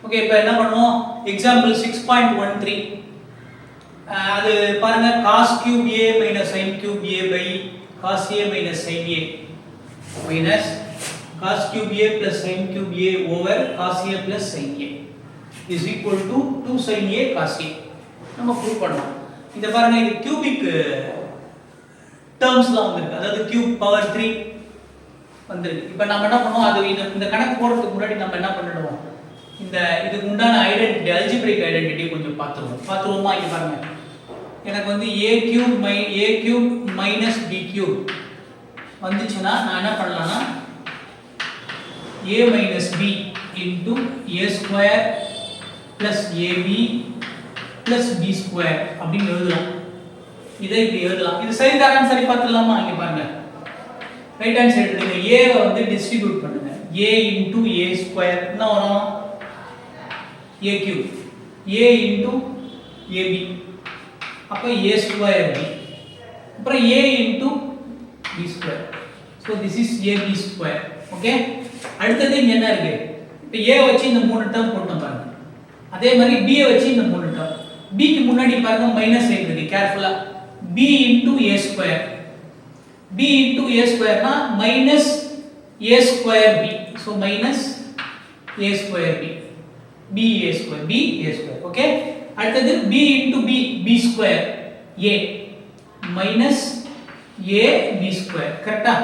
Okay இப்போ என்ன பண்ணுவோம் எக்ஸாம்பிள் 6.13 அது பாருங்க cos cube a minus sin cube a by cos a minus sin a minus cos cube a plus sin cube a over cos a plus sin a is equal to 2 sin a cos a நம்ம prove பண்ணலாம். இத பாருங்க இது cubic டேர்ம்ஸ்லாம் வந்திருக்கு, அதாவது cube power 3 வந்திருக்கு. இப்போ நம்ம என்ன பண்ணுவோம், அது இந்த கணக்கு போடுறதுக்கு முன்னாடி நம்ம என்ன பண்ணிடுவோம், இந்த இதுக்கு உண்டான ஐடென்டிட்டி அல்ஜிப்ரிக் ஐடென்டிட்டி கொஞ்சம் பார்த்துருவோமா. இங்க பாருங்க, எனக்கு வந்து a cube minus b cube வந்துச்சுன்னா நான் என்ன பண்ணலாம்னா a minus b into a square plus ab plus b square அப்படின்னு எழுதலாம். இதை இப்படி எழுதலாம். இது சரிதானான்னு சரி பார்த்துடலாமா. இங்க பாருங்க, ரைட் ஹேண்ட் சைடு எடுங்க, a வை வந்து டிஸ்ட்ரிபியூட் பண்ணுங்க. a into a square என்ன வரும், a cube, a into ab அப்ப a square b, அப்புறம் a into b square. so this is ab square. Okay, அடுத்தது இங்க என்ன இருக்கு, இப்போ a வச்சு இந்த மூணு டேர்ம் போட்டோம் பாருங்க. அதே மாதிரி b வச்சு இந்த மூணு டேர்ம். b க்கு முன்னாடி பாருங்க மைனஸ் சைன் இருக்கு, கேர்ஃபுல்லா. b into a square, b into a square னா minus a square b, so minus a square b, b a square, b a square. Okay, அடுத்தது b into b, b square a minus a b square. கரெக்ட்டா?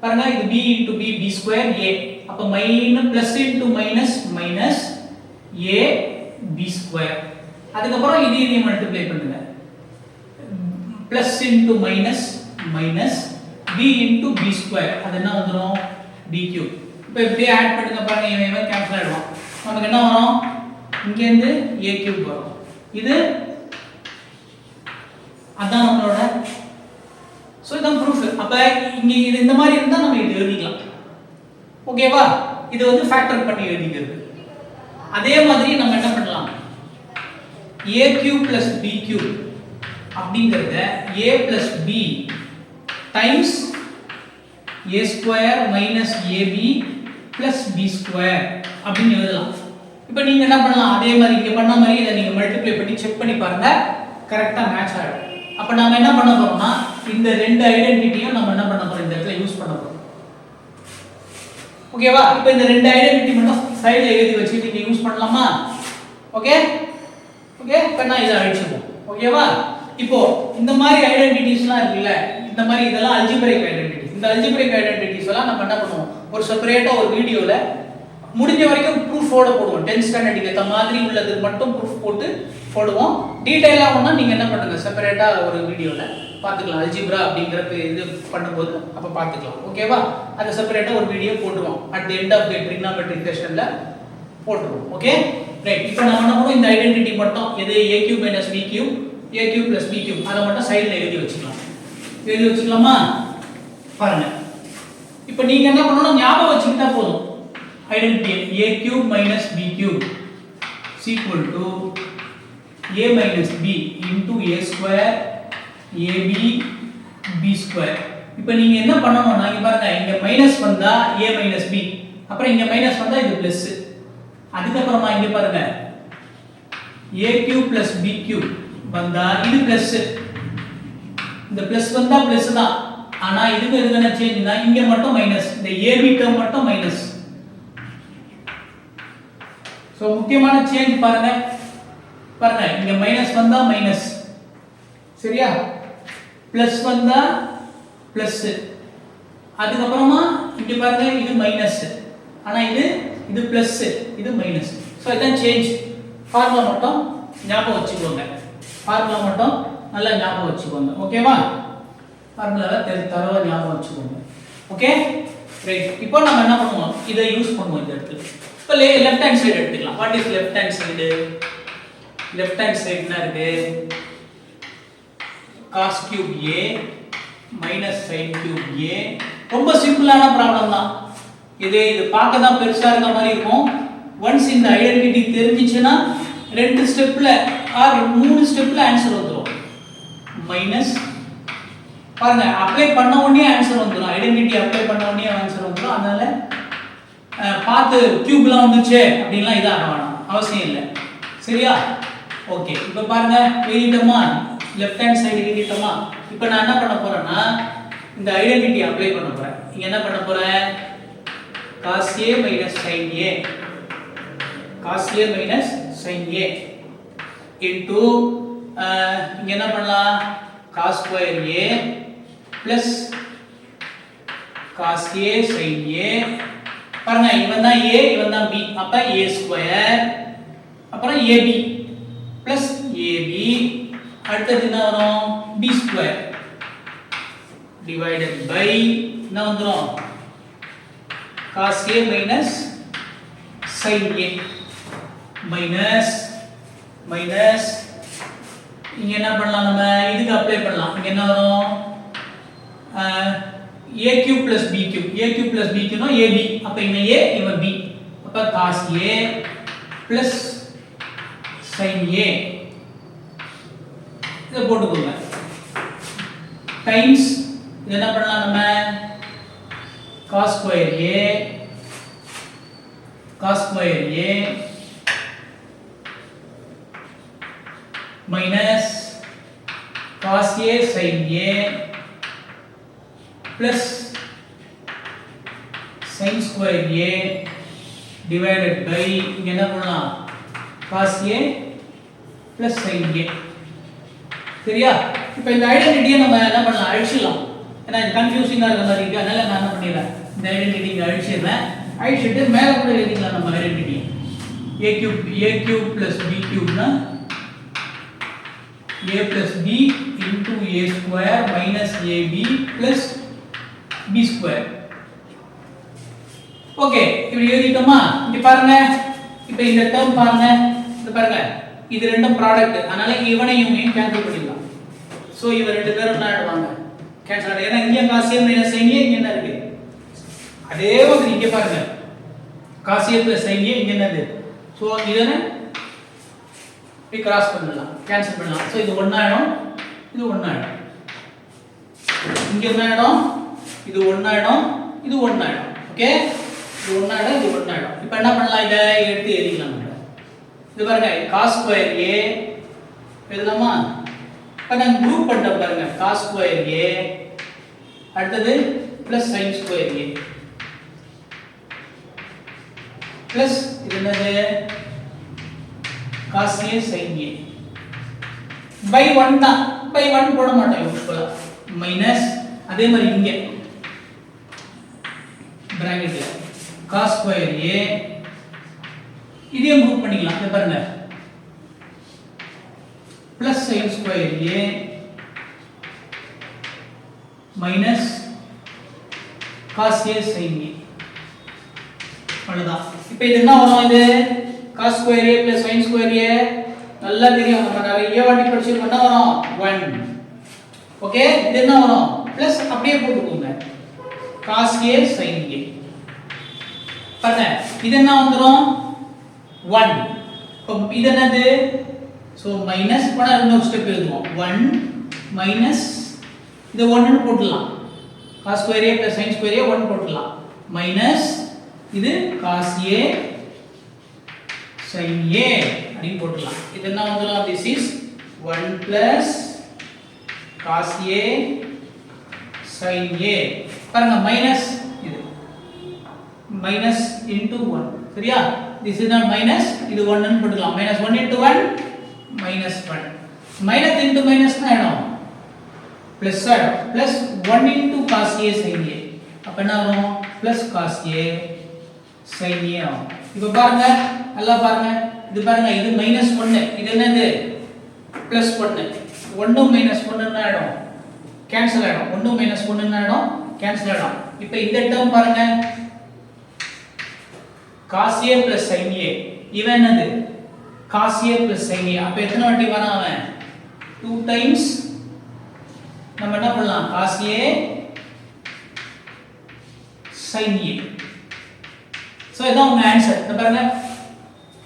பாருங்க இது b into b, b square a, அப்ப minus plus into minus minus a b square. அதுக்கு அப்புறம் இதை multiply பண்ணுங்க, plus into minus minus b into b square, அது என்ன வந்துரும் b cube. இப்போ இப்படியே ஆட் பண்ணுங்க பாருங்க, இவன் கேன்சல் ஆயிடும். நமக்கு என்ன வரும், இங்க இருந்து a cube வரும். இது அதான் நம்மளோட சோ இதான் ப்ரூஃப். அப்ப இங்க இது இந்த மாதிரி இருந்தா நம்ம இது எழுதிக்கலாம். ஓகேவா, இது வந்து ஃபேக்டர் பண்ணி எழுதிக்கிறது. அதே மாதிரி நம்ம என்ன பண்ணலாம், a cube plus b cube அப்படிங்கறத a plus b times a square minus ab plus b square அப்படின்னு எழுதலாம். இப்போ நீங்க என்ன பண்ணலாம், அதே மாதிரி இங்க பண்ண மாதிரி இத நீங்க மல்டிப்ளை பண்ணி செக் பண்ணி பாருங்க, கரெக்ட்டா மேட்ச் ஆகும். அப்ப நாம என்ன பண்ண போறோம்னா இந்த ரெண்டு ஐடென்டிட்டியும் நம்ம என்ன பண்ண போறோம், இந்த இடத்துல யூஸ் பண்ண போறோம். ஓகேவா, இப்போ இந்த ரெண்டு ஐடென்டிட்டி மட்டும் சைடுல எழுதி வச்சு நீங்க யூஸ் பண்ணலாமா. ஓகே ஓகே, இப்போ நான் இத அழிச்சுப்போம். ஓகேவா, இப்போ இந்த மாதிரி ஐடென்டிட்டிஸ்லாம் இருக்குல்ல, இந்த மாதிரி இதெல்லாம் அல்ஜிப்ரிக் ஐடென்டிட்டிஸ். இந்த அல்ஜிப்ரிக் ஐடென்டிட்டிஸ் எல்லாம் நம்ம என்ன பண்ணுவோம், ஒரு செப்பரேட்டா ஒரு வீடியோல முடிஞ்ச வரைக்கும் ப்ரூஃபோட போடுவோம். 10th ஸ்டாண்டர்டுக்கு ஏத்த மாதிரி உள்ளது மட்டும் ப்ரூஃப் போட்டு போடுவோம். டீடைலா ஒண்ணா நீங்க என்ன பண்ணுங்க, செப்பரேட்டா ஒரு வீடியோல பாத்துக்கலாம். அல்ஜிப்ரா அப்படிங்கற இது பண்ணும்போது அப்ப பாத்துக்கலாம். ஓகேவா, அத செப்பரேட்டா ஒரு வீடியோ போடுவோம். At the end of the trigonometric செஷன்ல போடுவோம். Okay right. இப்போ நாம என்ன பண்ணுவோம், இந்த ஐடென்டிட்டி மட்டும் எது a cube minus b cube, a cube plus b cube அத மட்டும் சைடுல எழுதி வச்சுக்கலாம். எழுதி வச்சுக்கலாமா. பாருங்க, இப்போ நீங்க என்ன பண்ணனும், ஞாபகம் வச்சுக்கிட்டா போதும். Identity a cube minus b cube is equal to a minus b into a square ab b square. இப்போ நீங்க என்ன பண்ணனும்னா, இங்க பாருங்க, இங்க மைனஸ் வந்தா a minus b, அப்புறம் இங்க மைனஸ் வந்தா இது பிளஸ். அதுக்கு அப்புறமா இங்க பாருங்க a cube plus b cube வந்தா இது பிளஸ். இந்த பிளஸ் வந்தா பிளஸ் தான், ஆனா இதுக்கு என்ன சேஞ்ச்னா இங்க மட்டும் மைனஸ், இந்த ab டேர்ம் மட்டும் மைனஸ். சோ முக்கியமான சேஞ்ச் பாருங்க, பாருங்க இங்க மைனஸ் வந்தா மைனஸ், சரியா, பிளஸ் வந்தா பிளஸ். அதுக்கு அப்புறமா இங்க பாருங்க இது மைனஸ், ஆனா இது பிளஸ், இது மைனஸ். சோ இதான் சேஞ்ச். ஃபார்முலா மட்டும் ஞாபகம் வச்சுக்கோங்க, ஃபார்முலா மட்டும் நல்லா ஞாபகம் வச்சுக்கோங்க. ஓகேவா, ஃபார்முலாவை தரவா ஞாபகம் வச்சுக்கோங்க. Okay right. இப்போ நம்ம என்ன பண்ணுவோம், இதை யூஸ் பண்ணுவோம் இந்த இடத்துல. இப்போ லெஃப்ட் ஹேண்ட் சைடு எடுத்துக்கலாம். What is left hand side? Left hand side என்ன இருக்கு, cos cube a minus sin cube a. ரொம்ப சிம்பிளான ப்ராப்ளம் தான் இது. பார்க்க தான் பெருசா இருக்க மாதிரி இருக்கும். ஒன்ஸ் இந்த ஐடென்டிட்டி தெரிஞ்சிச்சுனா ரெண்டு ஸ்டெப்ல ஆர் மூணு ஸ்டெப்ல ஆன்சர் வந்துரும். மைனஸ் பாருங்க, அப்ளை பண்ண உடனே ஆன்சர் வந்துரும். ஐடென்டிட்டி அப்ளை பண்ண உடனே ஆன்சர் வந்துரும். அதனால பார்த்து கியூப்லாம் வந்துச்சு அப்படின்லாம் இதாக வேணாம். அவசியம் இல்லை. சரியா? ஓகே, இப்போ பாருங்க எழுதிட்டோமா, லெஃப்ட் ஹேண்ட் சைடு எழுதிட்டோமா. இப்போ நான் என்ன பண்ண போறேன்னா இந்த ஐடென்டிட்டி அப்ளை பண்ண போறேன். இங்க என்ன பண்ண போறேன், cos a minus sin a, cos a minus sin a into இங்க என்ன பண்ணலாம், cos square a plus cos a sin a. பாருங்க இவன் தான் a, இவன் தான் b, அப்ப a ஸ்கொயர் அப்புறம் ab plus ab, அடுத்தது என்ன வரும், b ஸ்கொயர் divided by என்ன வந்துரும், cos a minus sin a minus minus இங்க என்ன பண்ணலாம், நம்ம இதுக்கு அப்ளை பண்ணலாம். இங்க என்ன வரும், a cube plus b cube, a cube plus b cube னா ab, அப்ப இங்க a இவன் b, அப்ப cos a plus sin a இத போட்டுக்கோங்க டைம்ஸ் இது என்ன பண்ணலாம், நம்ம cos square a minus cos a sin a plus sin square a divided by இங்க என்ன பண்ணலாம், cos a plus sin a. சரியா? இப்போ இந்த ஐடென்டிட்டியை நம்ம என்ன பண்ணலாம், அழிச்சிடலாம். ஏன்னா இது கன்ஃபியூசிங்கா இருக்க மாதிரி இருக்கு, அதனால நான் என்ன பண்ணிடுறேன், இந்த ஐடென்டிட்டி இங்க அழிச்சிடுறேன். அழிச்சிட்டு மேல கூட எழுதிக்கலாம் நம்ம identity. a cube plus b cube னா a plus b into a square minus ab plus b square. Okay, இப்படி எழுதிட்டோமா. இங்க பாருங்க, இப்போ இந்த டேர்ம் பாருங்க, இது பாருங்க, இது ரெண்டும் ப்ராடக்ட், அதனால இவனையும் கேன்சல் பண்ணிடலாம். சோ இவ ரெண்டு பேரும் என்ன ஆடுவாங்க, கேன்சல் ஆகும். ஏன்னா இங்க cos a minus sin a இங்க என்ன இருக்கு, அதே மாதிரி இங்க பாருங்க cos a plus sin a இங்க என்னது. சோ இதனை இப்படி கிராஸ் பண்ணலாம், கேன்சல் பண்ணலாம். சோ இது ஒண்ணாயிடும், இது ஒண்ணாயிடும், இங்க என்ன ஆயிடும், இது ஒண்ணாயிடும், இது ஒண்ணாயிடும். ஓகே, இது ஒண்ணாயிடும், இது ஒண்ணாயிடும். இப்போ என்ன பண்ணலாம், இத எடுத்து எழுதிக்கலாம். இது பாருங்க cos square a எழுதலாமா. இப்ப நான் குரூப் பண்ணிட்டேன் பாருங்க, cos square a அடுத்தது plus sin square a plus இது என்னது cos a sin a by 1 தான், by 1 போட மாட்டோம் யூசுவலா, மைனஸ் அதே மாதிரி இங்க பிராக்கெட்ல cos square a இதையும் குரூப் பண்ணிக்கலாம். இத பாருங்க plus sin square a minus cos a sin a. அவ்வளவுதான். இப்போ இது என்ன வரும், இது cos square a plus sin square a நல்லா தெரியும், நம்ம நிறைய வாட்டி படிச்சிருக்கோம். என்ன வரும், 1. ஓகே, இது என்ன வரும், பிளஸ் அப்படியே போட்டுக்கோங்க cos a sin a. பாருங்க இது என்ன வந்துரும் 1. இப்போ இது என்னது, சோ மைனஸ் பண்ணா இன்னொரு ஸ்டெப் எழுதுவோம், 1 மைனஸ் இது 1 ன்னு போடலாம், cos square a plus sin square a 1 போடலாம், மைனஸ் இது cos a sin a அப்படி போடலாம். இது என்ன வந்துரும், this is 1 plus cos a sin a. பாருங்க மைனஸ் இது மைனஸ் into 1. சரியா? this is not minus, இது 1 ன்னு போடலாம், minus 1 into 1 minus 1, minus into minus னா ஆயிடும் plus ஆயிடும், plus 1 into cos a sin a. அப்ப என்ன வரும், plus cos a sin a ஆகும். இப்போ பாருங்க நல்லா பாருங்க, இது பாருங்க, இது minus 1, இது என்னது plus 1, 1 minus 1 ன்னு ஆயிடும், கேன்சல் ஆயிடும், 1 minus 1 ன்னு ஆயிடும், கேன்சல் ஆயிடும். இப்போ இந்த டேர்ம் பாருங்க cos a plus sin a, இவன் என்னது cos a plus sin a. அப்ப எத்தனை வாட்டி வரான் அவன், 2 times. நம்ம என்ன பண்ணலாம், cos a sin a. So இதான் உங்க ஆன்சர். இத பாருங்க,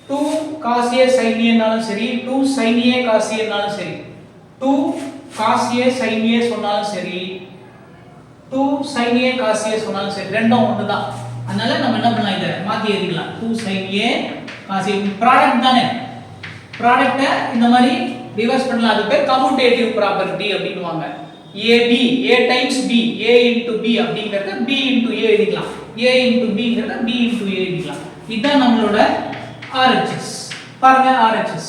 2 cos a sin a னாலும் சரி, 2 sin a cos a னாலும் சரி, 2 cos a sin a சொன்னாலும் சரி, 2 sin a cos a சொன்னாலும் சரி, ரெண்டும் ஒண்ணுதான். அதனால நம்ம என்ன பண்ணலாம், இத மாத்தி எழுதிக்கலாம், 2 sin a cos a product தானே, ப்ராடக்ட்ட இந்த மாதிரி ரிவர்ஸ் பண்ணலாம். அது பேர் கம்யூட்டேட்டிவ் ப்ராப்பர்ட்டி அப்படினுவாங்க. AB A times B A into B அப்படிங்கறத B into A எழுதிக்கலாம். A into B ங்கறத B into A எழுதிக்கலாம். இதான் நம்மளோட RHS. பாருங்க RHS.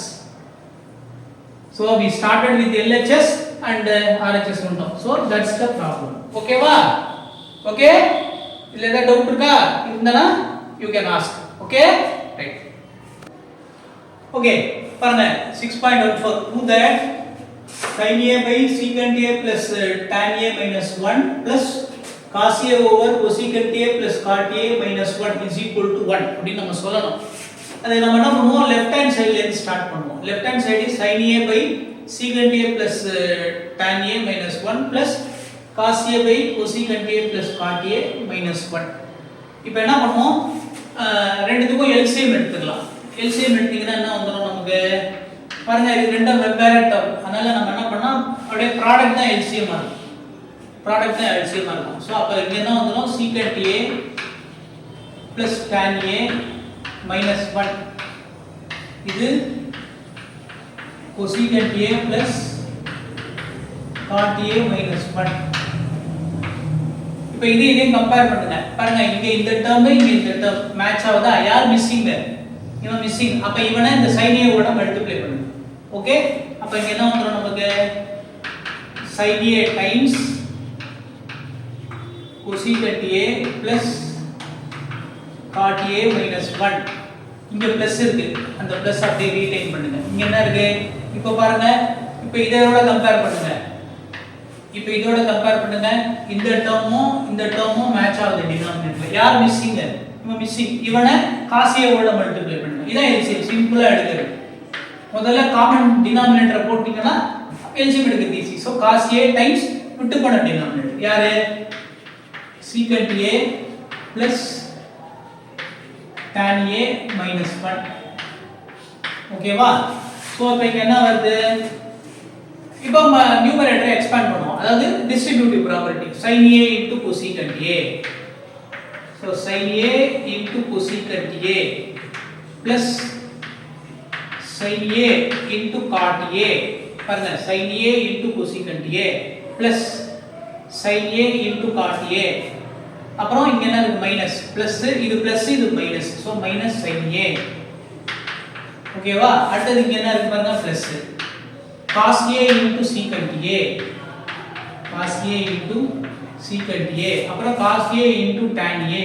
So we started with LHS and RHS வந்தோம். So that's the problem. ஓகேவா? Okay? இல்ல ஏதாவது டவுட் இருக்கா? இருந்தானா you can ask. Okay? Right. Okay. பாருங்க 6.14 prove that sin a by secant a plus tan a minus 1 plus cos a over cosecant a plus cot a minus 1 is equal to 1 அப்படி நம்ம சொல்லணும். அதை நம்ம என்ன பண்ணுவோம், லெஃப்ட் ஹேண்ட் சைடுல இருந்து ஸ்டார்ட் பண்ணுவோம். Left hand side is sin a by secant a plus tan a minus 1 plus cos a by cosecant a plus cot a minus 1. இப்போ என்ன பண்ணுவோம், ரெண்டுத்துக்கும் LCM எடுத்துக்கலாம். LCM எடுத்தீங்கன்னா என்ன வந்துரும் நமக்கு, பாருங்க இது ரெண்டும் வெவ்வேறு டேர்ம். அதனால நம்ம என்ன பண்ணா அப்படியே ப்ராடக்ட் தான் LCM ஆகும். ப்ராடக்ட் தான் LCM ஆகும். சோ அப்ப இங்க என்ன வந்துரும், secant a plus tan a minus 1 இது cosecant a plus cot a minus 1. இப்போ இதையும் கம்பேர் பண்ணுங்க. பாருங்க இங்க இந்த டேர்ம் இங்க இந்த டேர்ம் மேட்ச் ஆகுதா, யார் மிஸ்ஸிங், இவன் மிஸ்ஸிங். அப்ப இவனை இந்த sin a ஓட மல்டிப்ளை பண்ணுங்க. ஓகே, அப்ப இங்க என்ன வந்துரும் நமக்கு, sin a times cosecant a plus cot a minus 1. இங்க பிளஸ் இருக்கு, அந்த பிளஸ் அப்படியே ரீடைன் பண்ணுங்க. இங்க என்ன இருக்கு, இப்போ பாருங்க, இப்போ இதோட கம்பேர் பண்ணுங்க. இப்போ இதோட கம்பேர் பண்ணுங்க. இந்த டேர்மும் மேட்ச் ஆகுது டினாமினேட்டர்ல. யார் மிஸ்ஸிங், இவன் மிஸ்ஸிங். இவனை cos a ஓட மல்டிப்ளை பண்ணுங்க. இதான் LCM, சிம்பிளா எடுக்கிறது. முதல்ல காமன் டினாமினேட்டர் போட்டீங்கன்னா LCM எடுக்கிறது easy. So cos a times விட்டு போன டினாமினேட்டர் யாரு, secant a plus tan a minus 1. ஓகேவா? சோ இப்போ இங்க என்ன வருது, இப்போ நியூமரேட்டரை எக்ஸ்பாண்ட் பண்ணுவோம். அதாவது distributive property sin a into cosecant a. So sin a into cosecant a plus sin a into cot a. பாருங்க sin a into cosecant a plus sin a into cot a. அப்புறம் இங்க என்ன இருக்கு, minus plus, இது plus இது minus. So minus sin a. ஓகேவா? அடுத்து இங்க என்ன இருக்கு பாருங்க, plus cos a into secant a, cos a into secant a. அப்புறம் cos a into tan a,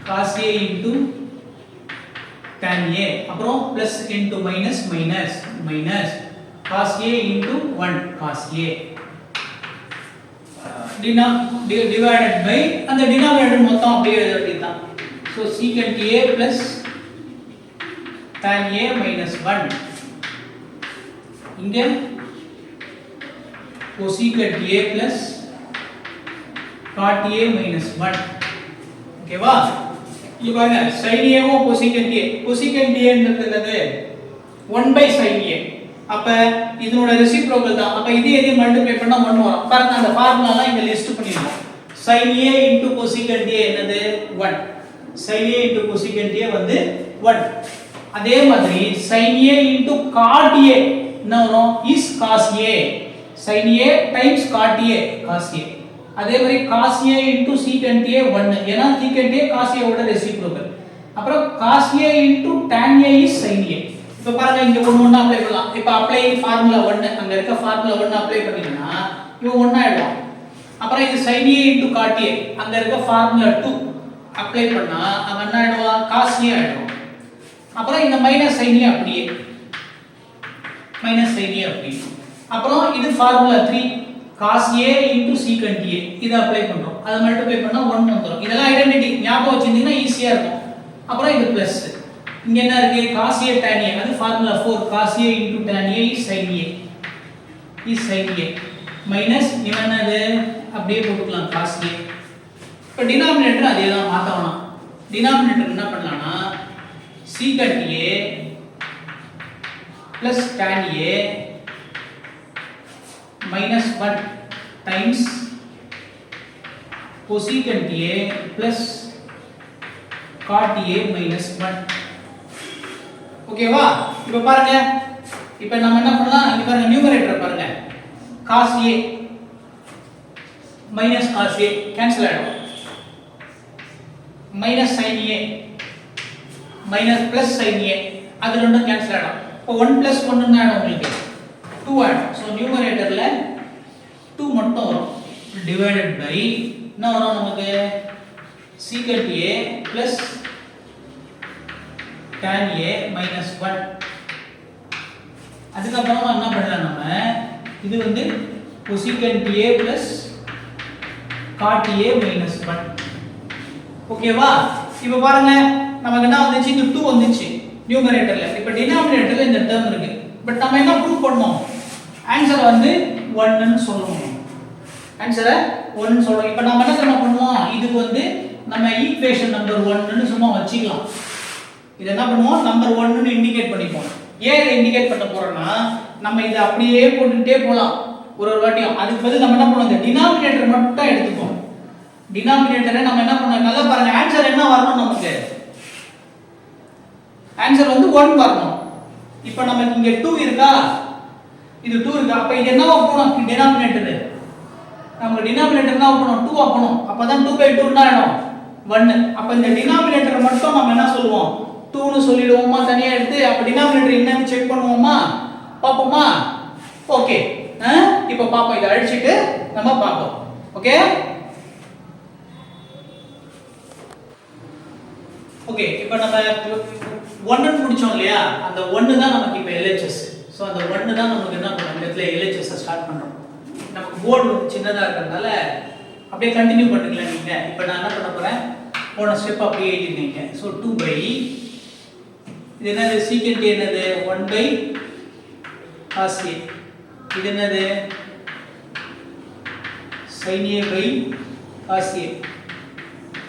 cos a into tan a. அப்புறம் plus into minus minus minus cos a into 1 cos a divided by அந்த denominator மொத்தம் அப்படியே எழுத வேண்டியதுதான். so secant a plus tan a minus 1. இங்க cosecant a plus cot a minus 1. ஓகேவா? இங்க பாருங்க sin a O cosecant a, cosecant a ன்றது 1 by sin a. அப்ப இதோட ரெசிப்ரோக்கல் தான். அப்ப இது எதையும் மல்டிப்ளை பண்ணா 1 வரும். பாருங்க அந்த ஃபார்முலாலாம் இங்க லிஸ்ட் பண்ணிருக்கோம். sin a into cosecant a என்னது 1. sin a into cosecant a வந்து 1. அதே மாதிரி sin a into cot a என்ன வரும், is cos a. sin a times cot a cos a. அதே மாதிரி cos a into secant a 1. ஏனா secant a cos a ஓட ரெசிப்ரோக்கல். அப்புறம் cos a into tan a is sin a. இப்போ பாருங்க இங்க ஒண்ணா அப்ளை பண்ணலாம். இப்போ அப்ளை ஃபார்முலா 1, அங்க இருக்க ஃபார்முலா 1 அப்ளை பண்ணீங்கன்னா இது 1 ஆயிடும். அப்புறம் இது sin a into cot a, அங்க இருக்க ஃபார்முலா 2 அப்ளை பண்ணா அங்க என்ன ஆயிடும், cos a ஆயிடும். அப்புறம் இந்த மைனஸ் sin a அப்படியே, மைனஸ் sin a அப்படியே. அப்புறம் இது formula 3 cos a into secant a, இத அப்ளை பண்றோம். அத மல்டிப்ளை பண்ணா 1 வந்துரும். இதெல்லாம் ஐடென்டிட்டி ஞாபகம் வச்சிருந்தீங்கன்னா ஈஸியா இருக்கும். அப்புறம் இது பிளஸ், இங்க என்ன இருக்கு, cos a tan a, அது formula 4 cos a into tan a is sin a, is sin a minus இவன் என்னது அப்படியே போட்டுக்கலாம் cos a. இப்போ டினாமினேட்டர் அதே தான் மாத்தணும். டினாமினேட்டர் என்ன பண்ணலாம்னா secant a plus tan a minus 1 times cosecant a plus cot a minus 1. ஓகேவா? இப்போ பாருங்க, இப்போ நம்ம என்ன பண்ணலாம், இங்க பாருங்க நியூமரேட்டர் பாருங்க, cos a minus cos a cancel ஆயிடும், minus sin a minus plus sin a அது ரெண்டும் கேன்சல் ஆயிடும். இப்போ 1 + 1 என்ன ஆயிடும் உங்களுக்கு 2 ஆயிடும். ஸோ நியூமரேட்டர்ல 2 மட்டும் வரும், டிவைடட் பை என்ன வரும் நமக்கு secant a plus tan a minus 1. அதுக்கப்புறமா என்ன பண்ணலாம், நம்ம இது வந்து cosecant a plus cot a minus 1. ஓகேவா? இப்போ பாருங்க நமக்கு என்ன வந்துச்சு, இந்த 2 வந்துச்சு நியூமரேட்டர்ல. இப்போ டினாமினேட்டர்ல இந்த டேர்ம் இருக்கு. பட் நம்ம என்ன ப்ரூவ் பண்ணோம், ஆன்சர் வந்து 1 ன்னு சொல்லணும். ஆன்சரை 1 ன்னு சொல்லணும். இப்போ நாம என்ன பண்ணுவோம், இதுக்கு வந்து நம்ம ஈக்குவேஷன் நம்பர் 1 ன்னு சும்மா வச்சுக்கலாம். இத என்ன பண்ணுவோம், நம்பர் 1 ன்னு இண்டிகேட் பண்ணிப்போம். ஏன் இத இண்டிகேட் பண்ண போறோம்னா, நம்ம இத அப்படியே போட்டுட்டே போலாம் ஒரு ஒரு வாட்டியும். அதுக்கு பதிலா நம்ம என்ன பண்ணுவோம், இந்த டினாமினேட்டர் மட்டும் எடுத்துப்போம். டினாமினேட்டரை நம்ம என்ன பண்ணோம், நல்லா பாருங்க, ஆன்சர் என்ன வரணும் நமக்கு, ஆன்சர் வந்து 1 வரணும். இப்போ நமக்கு இங்க 2 இருக்கா, இது 2 இருக்கா, அப்ப இது என்னவா போணும், டினாமினேட்டர் நமக்கு டினாமினேட்டர் என்ன ஆகணும், 2 ஆகணும். அப்பதான் 2/2 என்ன ஆயிடும் 1. அப்ப இந்த டினாமினேட்டர் மட்டும் நம்ம என்ன சொல்லுவோம், 2 ன்னு சொல்லிடுவோமா தனியா எடுத்து. அப்ப டினாமினேட்டர் என்னன்னு செக் பண்ணுவோமா, பாப்போமா? ஓகே, இப்போ பாப்போம், இத அழிச்சிட்டு நம்ம பாப்போம். ஓகே ஓகே இப்போ நம்ம 1 ன்னு முடிச்சோம் இல்லையா, அந்த 1 தான் நமக்கு இப்போ LHS. சோ அந்த 1 தான் நமக்கு என்ன பண்ணோம், இந்த இடத்துல LHS ஸ்டார்ட் பண்றோம். நமக்கு போர்டு சின்னதா இருக்கிறதுனால அப்படியே கண்டினியூ பண்ணிக்கலாம் நீங்க. இப்போ நான் என்ன பண்ண போறேன், போன ஸ்டெப் அப்படியே எழுதிட்டீங்க. சோ 2 பை இது என்னது, secant என்னது 1 பை cos a, இது என்னது sin a pi cos a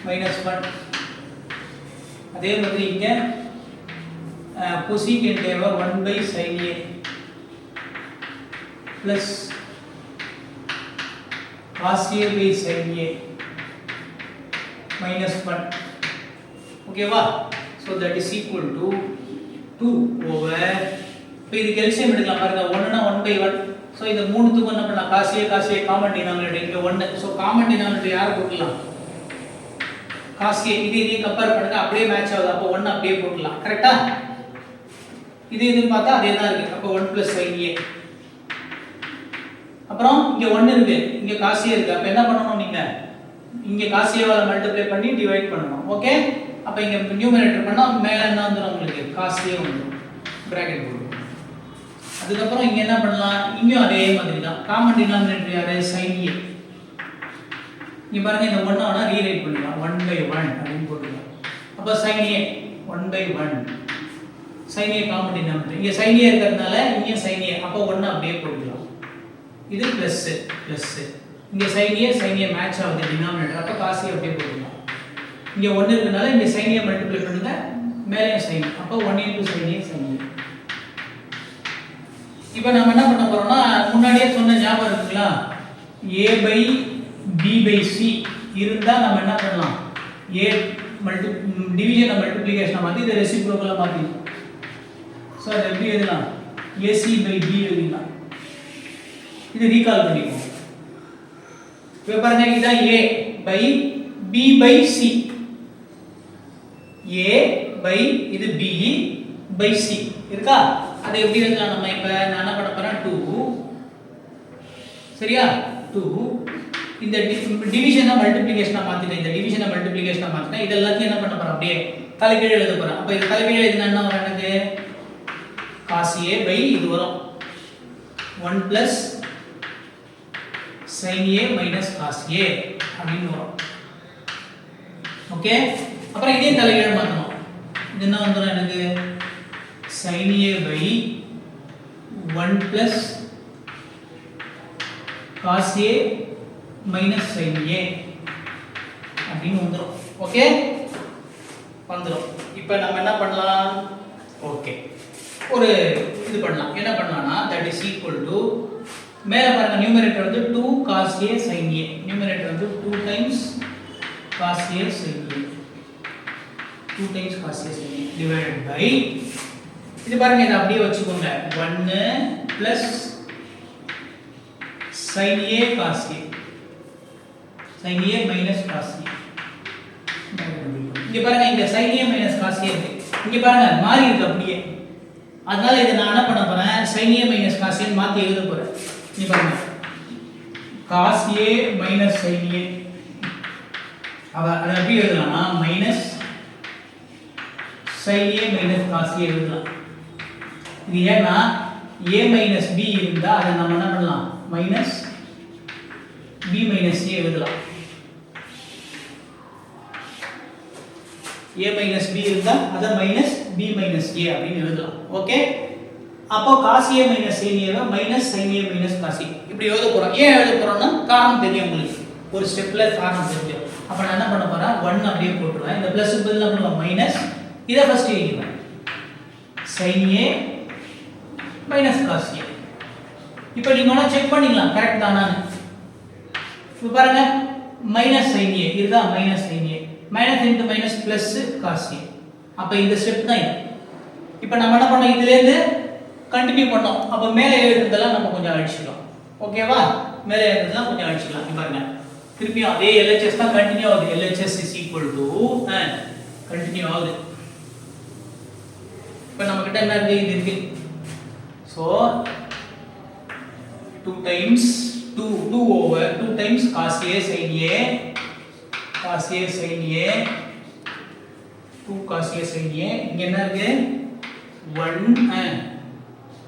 minus 1. அதே மாதிரி இங்க cosecant a 1 pi sin a plus cos a by sin a minus 1. ஓகேவா? so that is equal to 2 over, இப்போ இதுக்கு எல்சிஎம் எடுக்கலாம் பாருங்க, 1 னா 1 by 1. so இந்த மூணுத்துக்கும் என்ன பண்ணலாம், cos a காமன் டினாமினேட்டர் இங்க 1. so காமன் டினாமினேட்டர் யாரை போடலாம், cos a. இது கம்பேர் பண்ணுங்க, அப்படியே மேட்ச் ஆகுது. அப்போ 1 அப்படியே போடலாம், கரெக்ட்டா? இது பார்த்தா அதே தான் இருக்கு. அப்போ 1 plus sin a. அப்புறம் இங்க 1 இருக்கு, இங்க cos a இருக்கு. அப்ப என்ன பண்ணனும், நீங்க இங்க cos a வால மல்டிப்ளை பண்ணி டிவைட் பண்ணனும். ஓகே, அப்ப இங்க நியூமரேட்டர் பண்ணா மேல என்ன வந்துரும், உங்களுக்கு cos a வந்துரும், பிராக்கெட் போடுங்க. அதுக்கு அப்புறம் இங்க என்ன பண்ணலாம், இங்கயும் அதே மாதிரி தான். காமன் டினாமினேட்டர் யாரு, sin a. இங்க பாருங்க, இந்த 1 ஆனா ரீரைட் பண்ணிடலாம், 1 by 1 அப்படினு போட்டுக்கலாம். அப்ப sin a 1 by 1, sin a common denominator, இங்க sin a இருக்கிறதுனால இங்க sin a, அப்ப 1 அப்படியே போட்டுக்கலாம். இது பிளஸ் பிளஸ், இங்க sin a மேட்ச் ஆகுது டினாமினேட்டர், அப்ப cos a அப்படியே போட்டுக்கலாம். இங்க 1 இருக்கனால இங்க sin a மல்டிப்ளை பண்ணுங்க, மேலே sin, அப்ப 1 into sin a sin a. இப்போ நாம என்ன பண்ண போறோம்னா, முன்னாடியே சொன்ன ஞாபகம் இருக்குங்களா, a by b by c இருந்தா நம்ம என்ன பண்ணலாம், a டிவிஷன் மல்டிப்ளிகேஷன் மாத்தி இத ரெசிப்ரோக்கலா மாத்திடலாம். சோ அது எப்படி எழுதலாம், ac by b எழுதலாம். இது ரீகால் பண்ணிக்கோங்க. இப்போ பாருங்க, இதான் a by b by c, a by இது b by c இருக்கா. அதை எப்படி எழுதலாம் நம்ம, இப்ப நான் என்ன பண்ண போறேன், 2 சரியா, 2 இந்த டிவிஷனை மல்டிப்ளிகேஷனா மாத்திட்டேன். இந்த டிவிஷனை மல்டிப்ளிகேஷனா மாத்திட்டேன். இது எல்லாத்தையும் என்ன பண்ண போறேன், அப்படியே தலைகீழ எழுத போறேன். அப்ப இது தலைகீழ எழுதினா என்ன வரும், எனக்கு cos a by இது வரும் 1 plus sin a minus cos a அப்படின்னு வரும். ஓகே, அப்புறம் இதே தலைகீழ மாத்தணும். இது என்ன வந்துரும், எனக்கு sin a by 1 plus cos a minus sin a அப்படின்னு வந்துரும். ஓகே, வந்துரும். இப்போ நம்ம என்ன பண்ணலாம், ஓகே ஒரு இது பண்ணலாம். என்ன பண்ணலாம்னா, that is equal to, மேல பாருங்க நியூமரேட்டர் வந்து 2 cos a sin a, numerator வந்து 2 times cos a sin a, 2 times cos a sin a divided by இது பாருங்க இத அப்படியே வச்சுக்கோங்க 1 plus sin a cos a sin a minus cos a இங்க பாருங்க இங்க sin a minus cos a இருக்கு இங்க பாருங்க மாறி இருக்கு அப்படியே அதனால இத நான் என்ன பண்ண போறேன் sin a minus cos a மாத்தி எழுத போறேன் இங்க பாருங்க cos a minus sin a அத எப்படி எழுதலாம்னா minus sin a minus cos a எழுதலாம் இது ஏன்னா a minus b இருந்தா அத நாம என்ன பண்ணலாம் minus b minus a எழுதலாம் a minus b இருந்தா அத minus b minus a அப்படினு எழுதலாம் ஓகே அப்போ cos a minus sin a why minus sin a minus cos a இப்படி எழுத போறோம் ஏன் எழுத போறோம்னா காரணம் தெரியும் உங்களுக்கு ஒரு ஸ்டெப்ல காரணம் தெரியும் அப்ப நான் என்ன பண்ண போறேன் 1 அப்படியே போட்டுறேன் இந்த பிளஸ் பதிலா பண்ணுவோம் மைனஸ் இத first எழுதிடுவேன் sin a minus cos a இப்போ நீங்க ஒண்ணா செக் பண்ணிக்கலாம் கரெக்ட் தானான்னு இப்போ பாருங்க மைனஸ் sin a இதுதான் minus sin a minus into minus plus cos a அப்ப இந்த ஸ்டெப் தான் இது இப்போ நம்ம என்ன பண்ணோம் இதில இருந்து கண்டினியூ பண்ணோம் அப்ப மேலே எழுதுறதெல்லாம் நம்ம கொஞ்சம் அழிச்சிடலாம் ஓகேவா மேலே எழுதுறதெல்லாம் கொஞ்சம் அழிச்சிடலாம் இங்க பாருங்க திருப்பி அதே LHS தான் கண்டினியூ ஆகுது LHS கண்டினியூ ஆகுது இப்போ நம்ம கிட்ட என்ன இருக்கு so 2 times 2 over 2 times cos a sin a cos a sin a 2 cos a sin a இங்க என்ன இருக்கு 1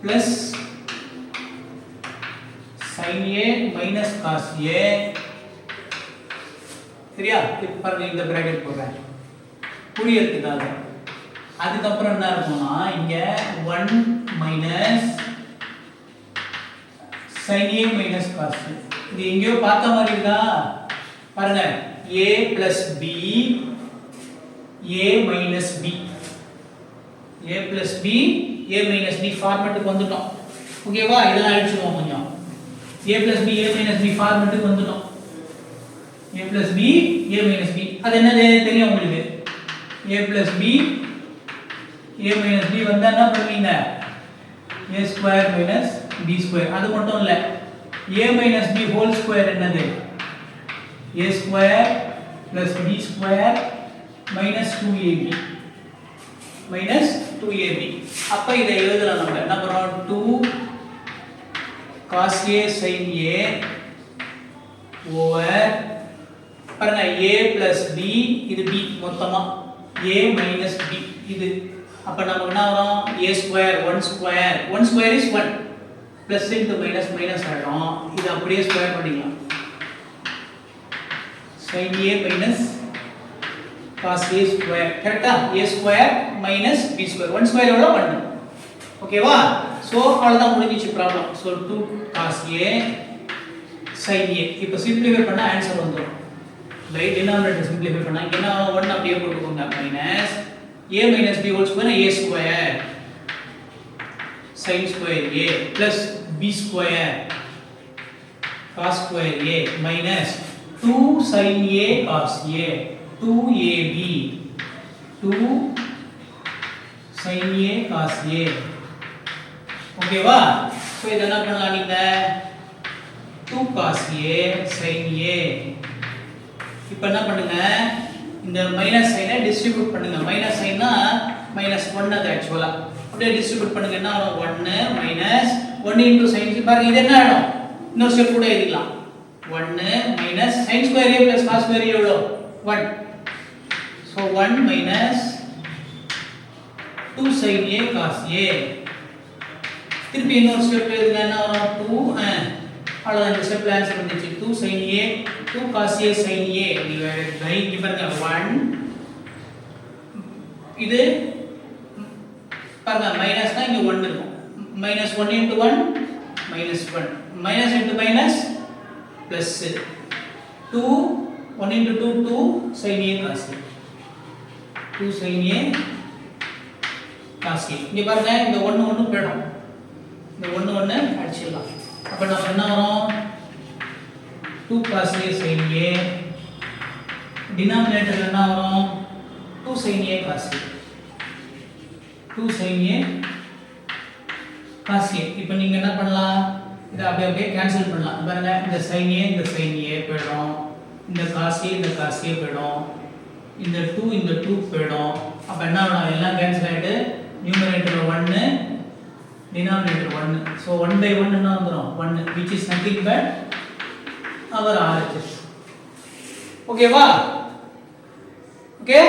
plus sin a minus cos a சரியா இப்போ பாருங்க இந்த பிராக்கெட் போடுறேன் புரியறதுக்காக அதுக்கு அப்புறம் என்ன இருக்கும்னா இங்க 1 minus sin a minus cos a இது எங்கயோ பார்த்த மாதிரி இருக்கா பாருங்க a plus b a minus b a plus b a minus b ஃபார்மட்டுக்கு வந்துட்டோம் ஓகேவா இதெல்லாம் அழிச்சுவோம் கொஞ்சம் a plus b a minus b ஃபார்மட்டுக்கு வந்துட்டோம் a plus b a minus b அது என்னது தெரியும் உங்களுக்கு a plus b a minus b வந்தா என்ன பண்ணுவீங்க a square minus b square அது மட்டும் இல்ல a minus b whole square என்னது a square plus b square minus 2ab minus 2ab அப்ப இதை எழுதலாம் நம்ம என்ன பண்றோம் 2 cos a sin a over பாருங்க a plus b இது b மொத்தமா a minus b இது அப்ப நமக்கு என்ன வரும் a square 1 square is 1 plus into minus minus ஆயிடும் இது அப்படியே ஸ்கொயர் பண்ணிக்கலாம் sin a minus cos a square கரெக்ட்டா a square minus b square 1 square எவ்வளவு 1 ஓகேவா சோ அவ்வளவுதான் முடிஞ்சிச்சு problem so 2 cos a sin a இப்போ சிம்பிளிஃபை பண்ணா ஆன்சர் வந்துரும் பை டினாமினேட்டர் சிம்பிளிஃபை பண்ணா இங்க என்ன 1 அப்படியே போட்டுக்கோங்க minus a minus b whole square a square sin square a plus b square cos square a minus 2 sin a cos a 2ab 2 sin a cos a ஓகேவா so இத என்ன பண்ணலாம் நீங்க 2 cos a sin a இப்போ என்ன பண்ணுங்க இந்த minus சைனை டிஸ்ட்ரிபியூட் பண்ணுங்க மைனஸ் சைனா -1 அது एक्चुअली அப்படியே டிஸ்ட்ரிபியூட் பண்ணுங்க என்ன வரும் 1 minus 1 into sin பாருங்க இது என்ன ஆகும் இன்னொரு ஸ்டெப் கூட எழுதிக்கலாம் 1 minus sin square a plus cos square a எவ்வளவு 1 so 1 minus 2 sin a cos a திருப்பி இன்னொரு ஸ்டெப் எழுதுங்க என்ன வரும் 2 அவ்வளவுதான் இந்த ஸ்டெப்ல ஆன்சர் வந்துச்சு 2 sin a 2 cos a sin a divided by இங்க பாருங்க 1 இது பாருங்க மைனஸ்னா இங்க 1 இருக்கும் -1 into 1 -1 minus into minus plus 2 1 into 2 2 sin a cos a 2 sin a cos a இங்க பாருங்க இந்த 1 1 போய்டும் இந்த 1 1 அடிச்சிடலாம் அப்ப நம்ம என்ன வரும் 2 cos a sin a denominator என்ன வரும் 2 sin a cos a 2 sin a cos a. இப்போ நீங்க என்ன பண்ணலாம், இதை அப்படியே கேன்சல் பண்ணலாம். பாருங்க, இந்த sin a இந்த sin a போய்டும், இந்த cos a இந்த cos a போய்டும், இந்த 2 போய்டும். அப்ப என்ன ஆகும், எல்லாம் கேன்சல் ஆயிட்டு நியூமரேட்டர் 1 டினாமினேட்டர் 1. so 1/1 என்ன வந்துரும் 1, which is nothing but our RHS. ஓகேவா? ஓகே,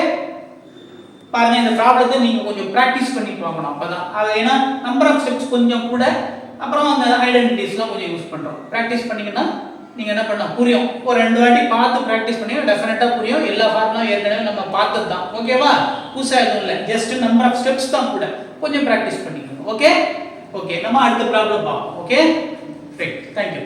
பாருங்க இந்த ப்ராப்ளத்தை நீங்க கொஞ்சம் பிராக்டீஸ் பண்ணி பார்க்கணும். அப்பதான் அது, ஏன்னா நம்பர் ஆஃப் ஸ்டெப்ஸ் கொஞ்சம் கூட, அப்புறம் அந்த ஐடென்டிட்டிஸ்லாம் கொஞ்சம் யூஸ் பண்றோம். பிராக்டீஸ் பண்ணீங்கன்னா நீங்க என்ன பண்ணலாம் புரியும். ஒரு 2 வாட்டி பார்த்து பிராக்டீஸ் பண்ணீங்கன்னா டெஃபினட்டா புரியும். எல்லா ஃபார்முலா ஏற்கனவே நம்ம பார்த்தது தான். ஓகேவா? புதுசா எதுவும் இல்லை, ஜஸ்ட் நம்பர் ஆஃப் ஸ்டெப்ஸ் தான் கூட, கொஞ்சம் பிராக்டீஸ் பண்ணிக்கணும். ஓகே, நம்ம அடுத்த ப்ராப்ளம் பார்ப்போம். Okay, right, thank you.